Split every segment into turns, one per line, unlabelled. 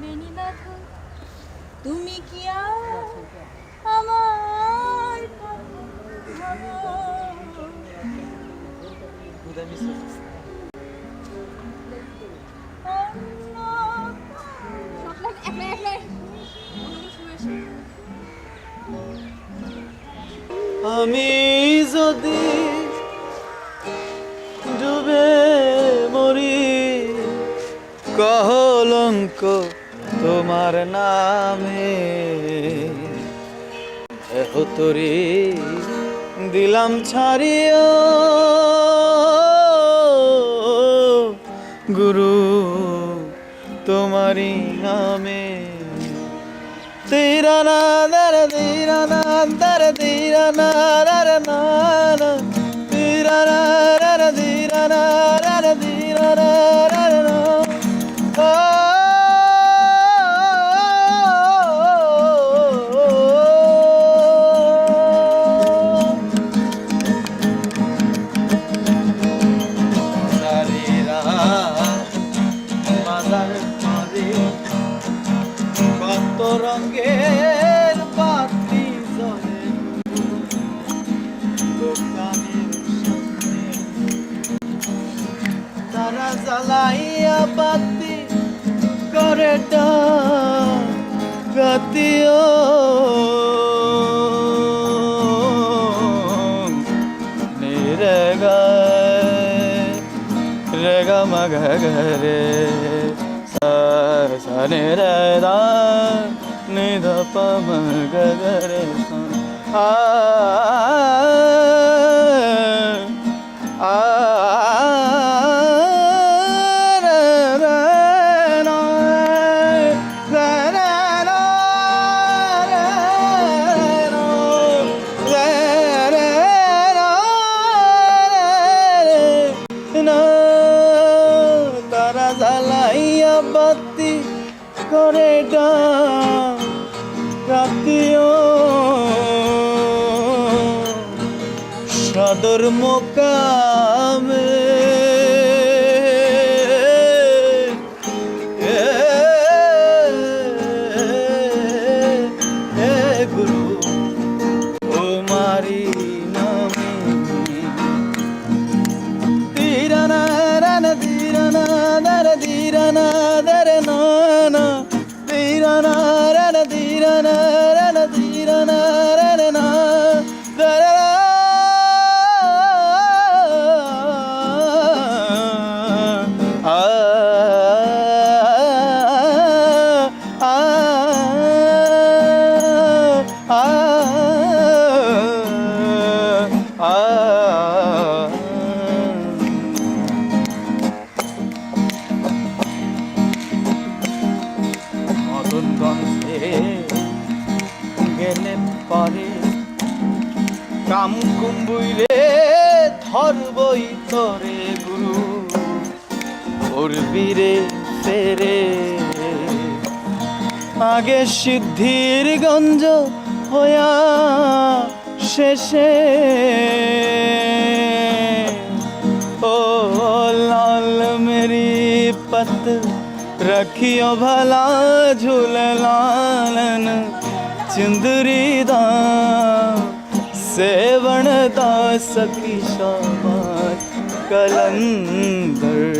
বেণীনাথ তুমি কি আমার
আমি যদি ডুবে মরি কলঙ্ক তোমার নামে তোরে দিলাম ছাড়িও গুরু তোমারি নামে তেরা না দর তেরা না দর তেরা না র না তেরা না র তেরা না র তেরা না র কত রঙের বাতি জ্বলে দোকানের সামনে তারা জ্বালাইয়া বাতি করে গাতিও রেগা মগা রে সনে রে দা নিধ পম গরে আ আ তারা জ্বালাইয়া বাতি করে রাতিও সদর মোকামে গুরু ও মারি নামে তীরানা রানা তীরানা দর তীরানা দর নানা তীরানা রানা তীরানা রানা তীরানা রানা না দর গেলে পরে কাম কুম্বুইরে ধরবই তোরে গুরু উর্বিরে ফেরে আগে সিদ্ধির গঞ্জ হইয়া শেষে ও লাল মেরি পত रखियो भला झूल लालन चुंदरी दा सेवण दा सखी शाबाश कलंदर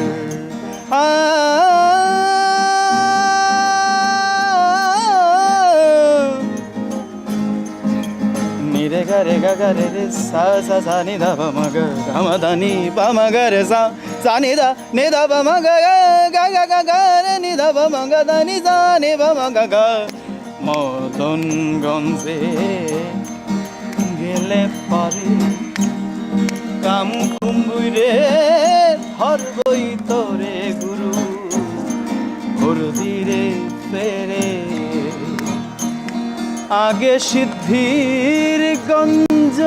निरे गरे गरे रे सा सा सा नि धा प म ग म ध नि प म ग रे सा सा नि धा प म ग ग ग ग ग रे नि धा प म ग ध नि सा नि प म ग ग মদন গঞ্জে গেলে পারে কাম কুম্বুইরে হরবই তোরে গুরু হরদিরে ফেরে আগে সিদ্ধির গঞ্জ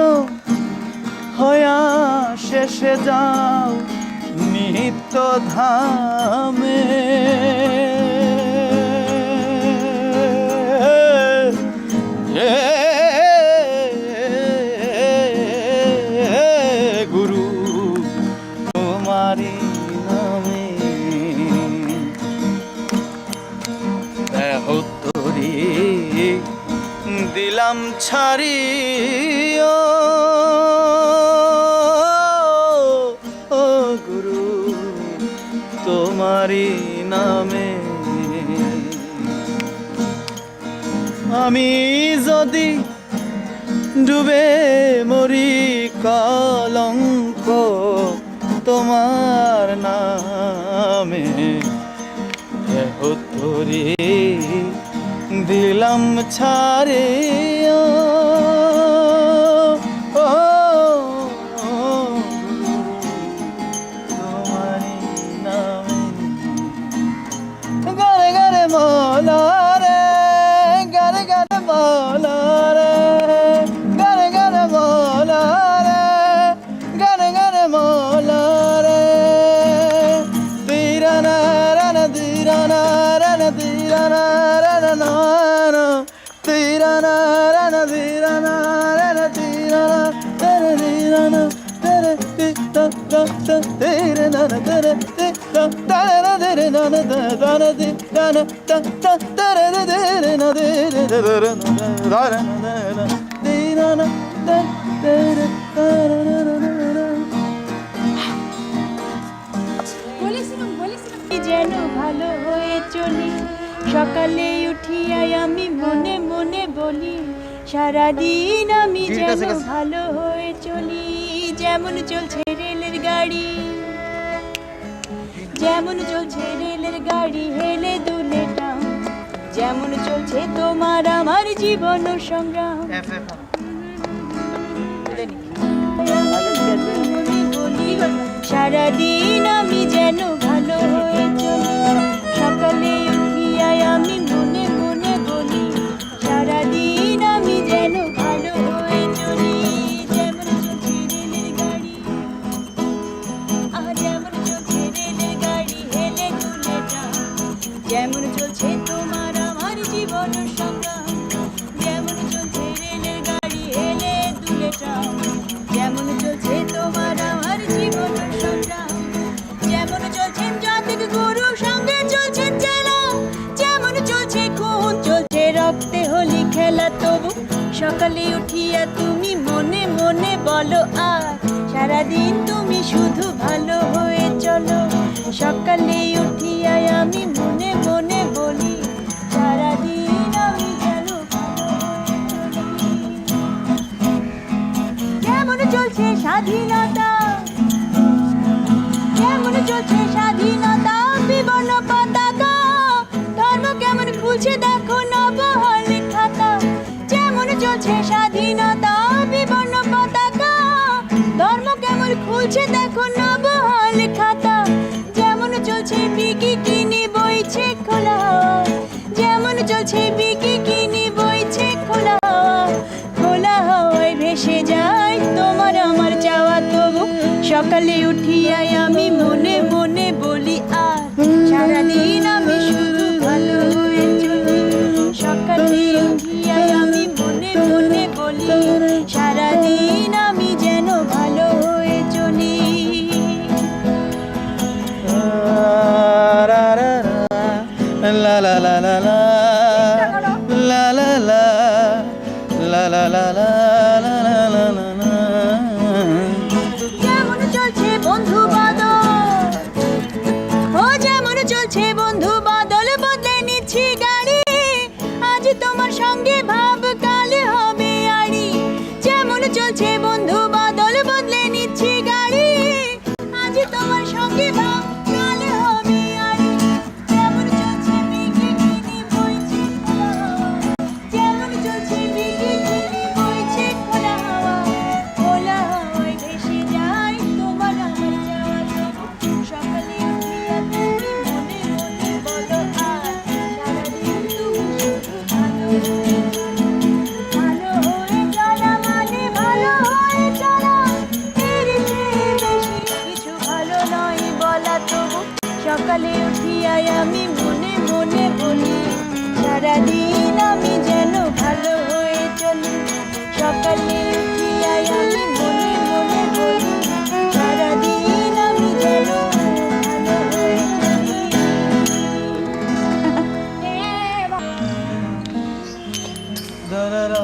হয়া শেষে যাও নিত্য ধামে গুরু তোমারি নামে তোমারই নামে। আমি যদি ডুবে মরি কলঙ্ক তোমার নামে, তরি দিলাম ছাড়ে ও, ও, তোমারই নামে। গারে গারে মালা রে, গারে গারে মালা রে, গারে গারে মালা রে, গারে গারে মালা রে। তিরানা রানা তিরানা রানা তিরানা রানা না, তিরানা রানা তিরানা রানা তিরানা tere tirana tere ta ta ta tere na na tere ta ta na tere na na ta ta na ti ta na ta ta tere tere na tere tere na tere na na tirana ta tere tere na na na।
বলেছিলাম যেন ভালো হয়ে চলি, সকালে উঠিয়াই আমি মনে মনে বলি, সারাদিন আমি যেন ভালো হয়ে চলি। যেমন চলছে রেলের গাড়ি, যেমন চলছে রেলের গাড়ি হেলে দুলে টান, যেমন চলছে তোমার আমার জীবন সংগ্রাম। সারাদিন আমি যেন ভালো হয়ে চলি, সকালে উঠিয়াই আমি মনে মনে বলি, সারাদিন আমি যেন ভালো হয়ে চলি। যেমন চলছে রেলের গাড়ি, যেমন চলছে রেলের গাড়ি হেলে দুলে টান, যেমন চলছে তোমার আমার জীবন সংগ্রাম। যেমন চলছে রেলের গাড়ি হেলে দুলে টান, যেমন চলছে তোমার আমার জীবন সংগ্রাম। যেমন চলছেন জাতিক গুরু সঙ্গে চলছেন চেলা, যেমন চলছে খুন চলছে রক্তে হোলি খেলা, তবু সকালে উঠিয়া তুমি মনে মনে বলো আর সারাদিন তুমি শুধু ভালো হয়ে চলো। সকালে উঠিয়াই আমি মনে মনে বলি, সারাদিন আমি যেন ভালো হয়ে চলি। যেমন চলছে স্বাধীনতা, যেমন চলছে স্বাধীনতা বিবর্ণ পতাকা, ধর্ম কেমন খুলছে দেখো নবহল খাতা। যেমন চলছে স্বাধীনতা বিবর্ণ পতাকা, ধর্ম কেমন খুলছে দেখো নবহল খাতা। যেমন চলছে বিকি কিনি বইছে খোলা হাওয়া, যেমন চলছে বিকি কিনি বইছে খোলা হাওয়া, খোলা হাওয়ায় ভেসে যায় তোমার আমার চাওয়া, তবু সকালে উঠিয়াই আমি মনে মনে বলি আর সারাদিন আমি শুধু ভালো হয়ে চলি। সকালে উঠিয়াই আমি মনে মনে বলি, সারাদিন আমি যেন ভালো হয়ে চলি।
La la la la la la la la la la la la la la la la।
যেমন চলছে বন্ধু বাদল, ও যেমন চলছে বন্ধু বাদল, বদলে নিচ্ছি গাড়ি, আজ তোমার সঙ্গে ভাব কাল হবে আড়ি। যেমন চলছে বন্ধু বাদল, বদলে নিচ্ছি গাড়ি, আজ তোমার সঙ্গে ভাব কাল হবে আড়ি। যেমন চলছে বিকি কিনি বইছে খোলা হাওয়া, যেমন চলছে বিকি কিনি বইছে খোলা হাওয়া, খোলা হাওয়ায় ভেসে যায় তোমার আমার যাওয়া, তবু সকালে উঠিয়া তুমি মনে মনে বলো আর সারাদিন তুমি শুধু ভালো হয়ে চলো। ভালো হয়ে চলা মানে ভালো হয়ে চলা, এর চেয়ে বেশি কিছু ভালো নয় বলা, তবু সকালে উঠিয়াই আমি মনে মনে বলি, সারাদিন আমি যেন ভালো হয়ে চলি। সকালে উঠিয়াই আমি মনে মনে বলি, সারাদিন আমি যেন ভালো হয়ে চলি।
Da da da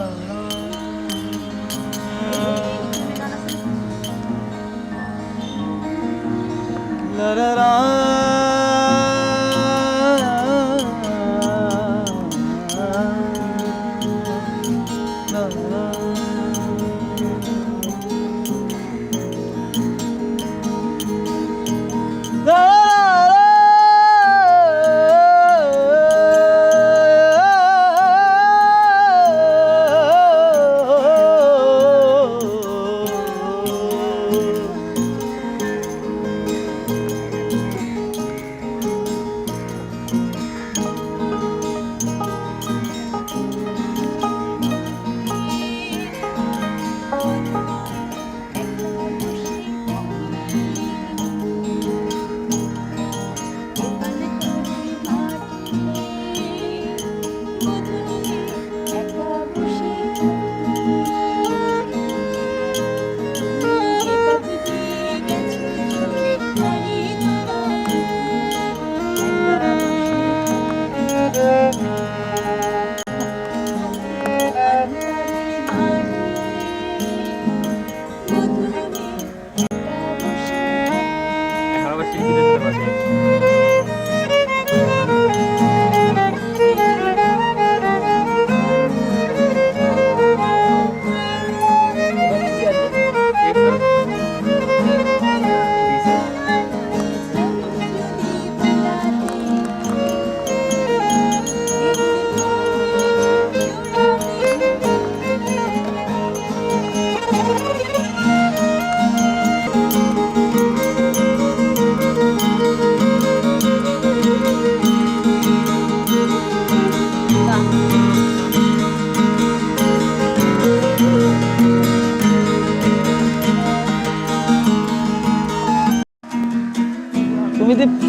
la la la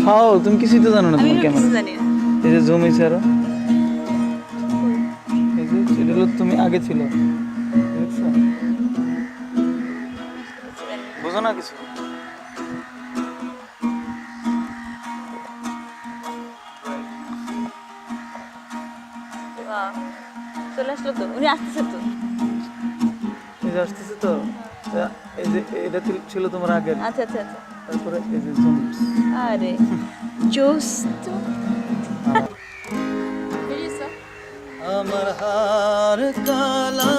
ফাও তুমি কিছুই তো জানো না
আমি
তোমার
এসব কিছু
ক্যামেরা
জানি না।
এই যে জুম হয়েছে আরো এই যে এটা হলো তুমি আগে ছিল দেখছো বুঝো না কিছু
বাহ, চলে আসলো তো, উনি আসতেছে তো।
এই যে আসতেছে তো এই যে এটা ছিল তোমার আগের
আচ্ছা আচ্ছা আচ্ছা।
তারপরে এই যে জুম
আরে জোস তো। বুঝেছো?
আমার হার কালা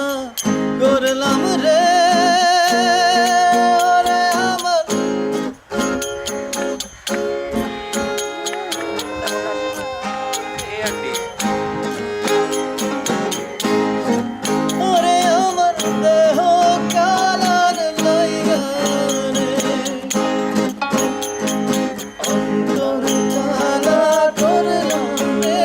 করলাম রে ওরে আমার ওরে আমার দেহ কালার লাইগা রে অন্তর কালা করলাম রে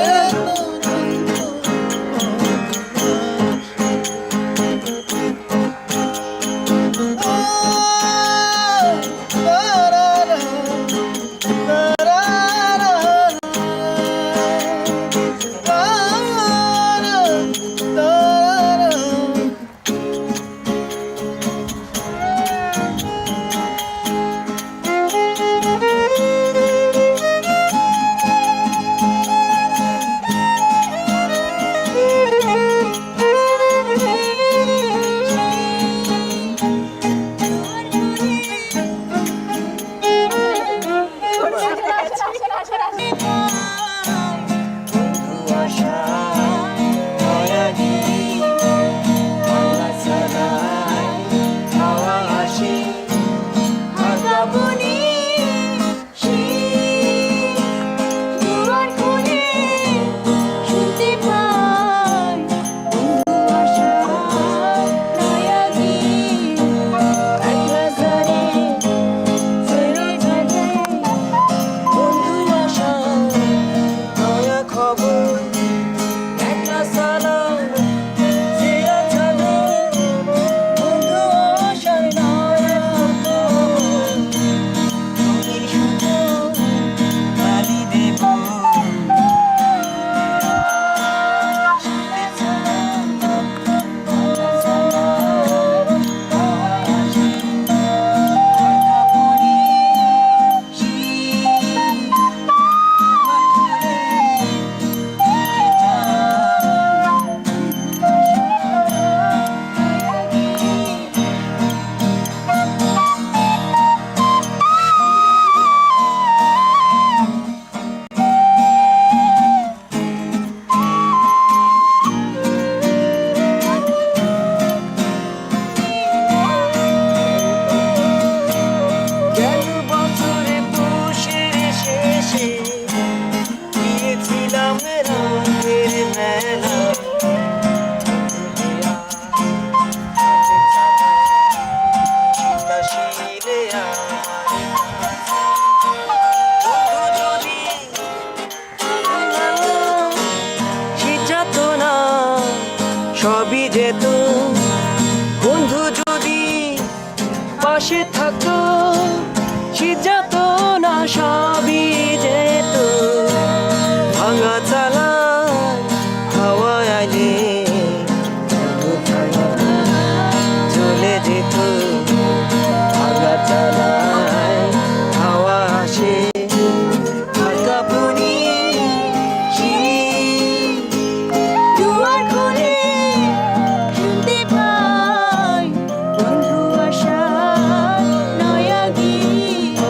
সবই যেত বন্ধু যদি পাশে থাকতো সিজাত না সবই যেত ভাঙা চালা হাওয়া আইলে চলে যেত ভাঙা চালায় হাওয়া আসে হালকা পুনি
দুয়ার খুলে শুনতে পাই বন্ধু আসার নয়া গীত।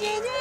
যে যে